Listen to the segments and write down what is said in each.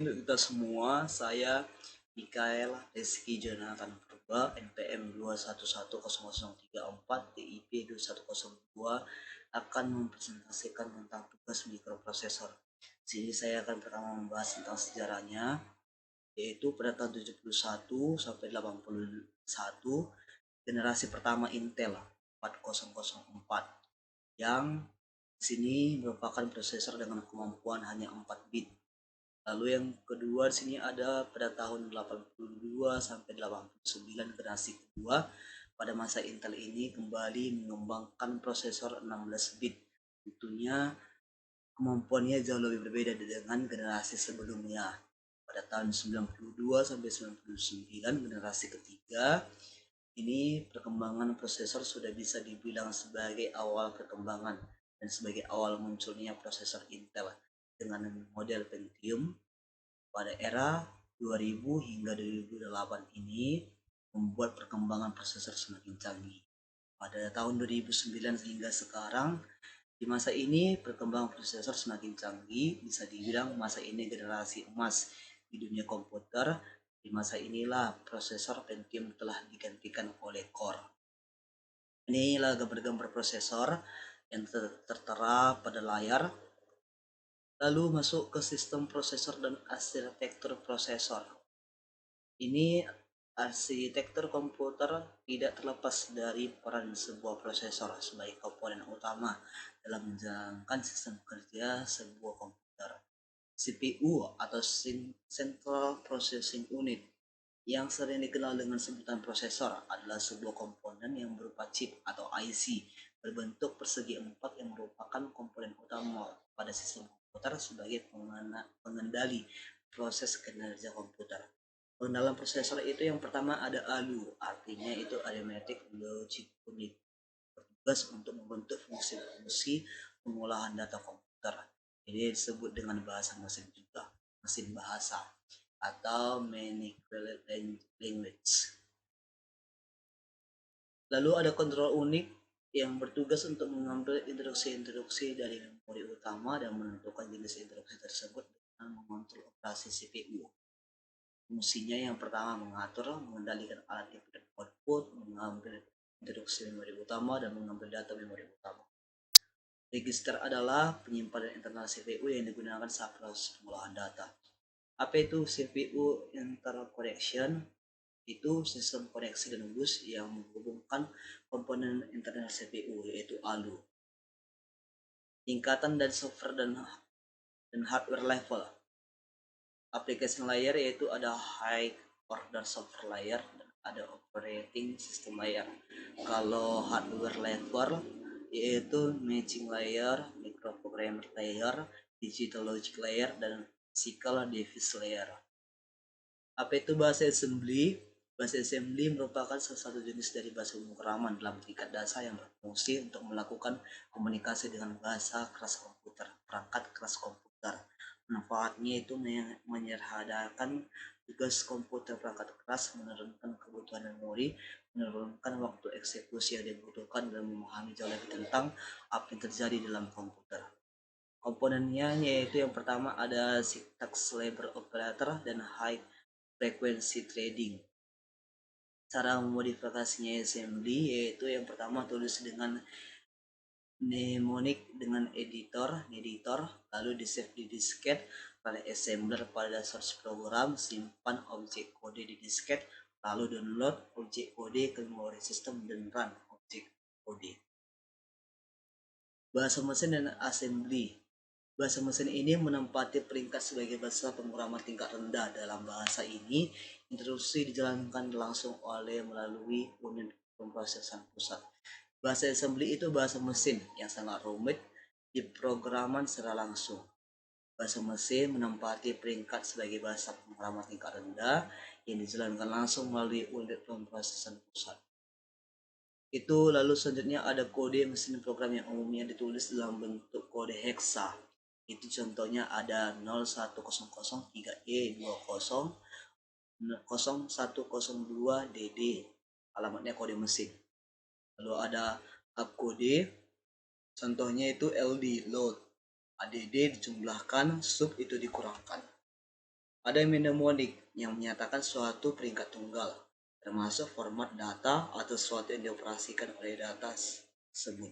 Untuk kita semua, saya Mikael Rizky Jonathan Purba, NPM 2110034, TIP 2102, akan mempresentasikan tentang tugas mikroprosesor. Sini saya akan pertama membahas tentang sejarahnya, yaitu pada tahun 71 sampai 81, generasi pertama Intel 4004, yang sini merupakan prosesor dengan kemampuan hanya 4 bit. Lalu yang kedua di sini ada pada tahun 82 sampai 89, generasi kedua. Pada masa Intel ini kembali mengembangkan prosesor 16 bit. Tentunya kemampuannya jauh lebih berbeda dengan generasi sebelumnya. Pada tahun 92 sampai 99, generasi ketiga, ini perkembangan prosesor sudah bisa dibilang sebagai awal perkembangan dan sebagai awal munculnya prosesor Intel dengan model Pentium. Pada era 2000 hingga 2008 ini membuat perkembangan prosesor semakin canggih. Pada tahun 2009 hingga sekarang, di masa ini perkembangan prosesor semakin canggih, bisa dibilang masa ini generasi emas di dunia komputer. Di masa inilah prosesor Pentium telah digantikan oleh Core. Inilah gambar-gambar prosesor yang tertera pada layar. Lalu masuk ke sistem prosesor dan arsitektur prosesor. Ini arsitektur komputer tidak terlepas dari peran sebuah prosesor sebagai komponen utama dalam menjalankan sistem kerja sebuah komputer. CPU atau Central Processing Unit yang sering dikenal dengan sebutan prosesor adalah sebuah komponen yang berupa chip atau IC berbentuk persegi empat yang merupakan komponen utama pada sistem komputer sebagai pengendali proses kinerja komputer. Dalam prosesor itu yang pertama ada ALU, artinya itu Arithmetic Logic Unit, bertugas untuk membentuk fungsi-fungsi pengolahan data komputer. Ini disebut dengan bahasa mesin juga, mesin bahasa atau manipulated language. Lalu ada kontrol unik yang bertugas untuk mengambil instruksi-instruksi dari memori utama dan menentukan jenis instruksi tersebut dengan mengontrol operasi CPU. Fungsinya yang pertama mengatur, mengendalikan alat input dan output, mengambil instruksi memori utama, dan mengambil data memori utama. Register adalah penyimpanan internal CPU yang digunakan saat proses pengolahan data. Apa itu CPU interconnection? Itu sistem koneksi dan bus yang menghubungkan komponen internal CPU, yaitu ALU. Tingkatan dan software dan hardware level. Application layer yaitu ada high order software layer dan ada operating system layer. Kalau hardware level yaitu matching layer, microprogrammer layer, digital logic layer, dan physical device layer. Apa itu bahasa assembly? Bahasa assembly merupakan salah satu jenis dari bahasa pemrograman dalam tingkat dasar yang berfungsi untuk melakukan komunikasi dengan bahasa keras komputer, perangkat keras komputer. Manfaatnya itu menyederhanakan tugas komputer perangkat keras, menurunkan kebutuhan memori, menurunkan waktu eksekusi yang dibutuhkan, dan memahami jauh lebih tentang apa yang terjadi dalam komputer. Komponennya yaitu yang pertama ada syntax label operator dan high frequency trading. Cara memodifikasinya assembly yaitu yang pertama tulis dengan mnemonic dengan editor, lalu di save di disket, pada assembler pada source program, simpan objek kode di disket, lalu download objek kode ke memori sistem dan run objek kode. Bahasa mesin dan assembly. Bahasa mesin ini menempati peringkat sebagai bahasa pemrograman tingkat rendah. Dalam bahasa ini, instruksi dijalankan langsung melalui unit pemrosesan pusat. Bahasa assembly itu bahasa mesin yang sangat rumit di programan secara langsung. Bahasa mesin menempati peringkat sebagai bahasa pemrograman tingkat rendah yang dijalankan langsung melalui unit pemrosesan pusat. Itu lalu selanjutnya ada kode mesin program yang umumnya ditulis dalam bentuk kode heksa. Itu contohnya ada 0103E200102DD, alamatnya kode mesin. Lalu ada upcode, contohnya itu LD load, ADD dijumlahkan, sub itu dikurangkan. Ada mnemonik yang menyatakan suatu peringkat tunggal, termasuk format data atau sesuatu yang dioperasikan oleh data tersebut.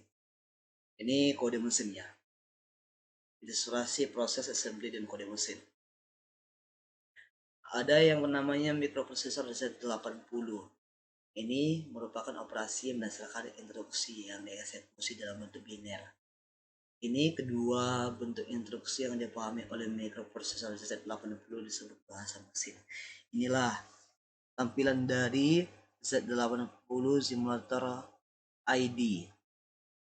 Ini kode mesinnya. Ilustrasi proses assembly dan kode mesin. Ada yang namanya mikroprosesor Z80. Ini merupakan operasi yang berdasarkan instruksi yang dieksekusi dalam bentuk biner. Ini kedua bentuk instruksi yang dipahami oleh mikroprosesor Z80 disebut bahasa mesin. Inilah tampilan dari Z80 simulator ID.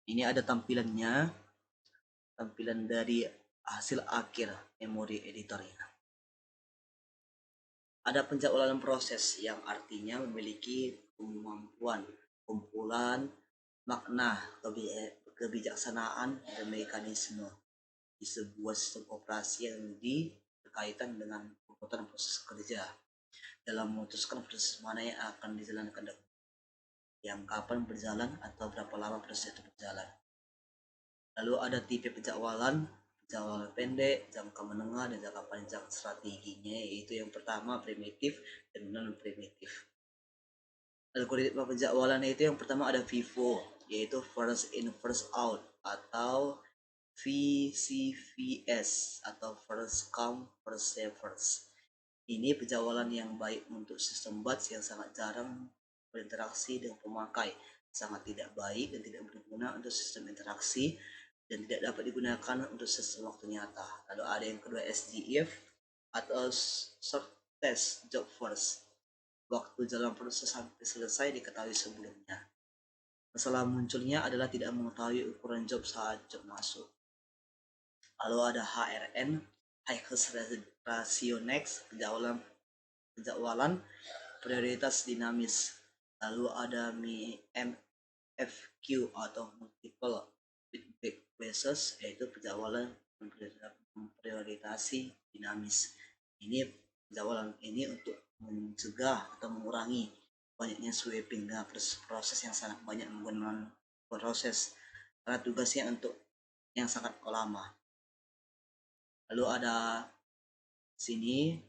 Ini ada tampilannya, tampilan dari hasil akhir memori editornya. Ada penjadwalan proses yang artinya memiliki kemampuan kumpulan makna, kebijaksanaan, dan mekanisme di sebuah sistem operasi yang berkaitan dengan komputer proses kerja dalam memutuskan proses mana yang akan dijalankan dahulu, yang kapan berjalan atau berapa lama proses itu berjalan. Lalu ada tipe penjadwalan pendek, jangka menengah, dan jangka panjang. Strateginya yaitu yang pertama primitif dan non primitif. Algoritma penjadwalan itu yang pertama ada FIFO, yaitu first in first out, atau VCVS atau first come first servers. Ini penjadwalan yang baik untuk sistem batch yang sangat jarang berinteraksi dengan pemakai, sangat tidak baik dan tidak berguna untuk sistem interaksi, dan tidak dapat digunakan untuk sistem waktu nyata. Lalu ada yang kedua SJF atau short test job first. Waktu jalan proses sampai selesai diketahui sebelumnya. Masalah munculnya adalah tidak mengetahui ukuran job saat job masuk. Lalu ada HRN, High Ratio Next, penjadwalan prioritas dinamis. Lalu ada MFQ atau Multiple Feedback Basis, yaitu penjadwalan memprioritasi dinamis. Ini penjadwalan ini untuk mencegah atau mengurangi banyaknya sweeping dengan proses yang sangat banyak menggunakan proses karena tugasnya untuk yang sangat lama. Lalu ada sini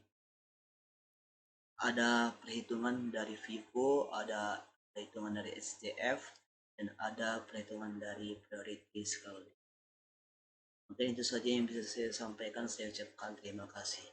ada perhitungan dari Vivo, ada perhitungan dari SJF, dan ada perhitungan dari priority scale. Mungkin itu saja yang bisa saya sampaikan. Saya ucapkan terima kasih.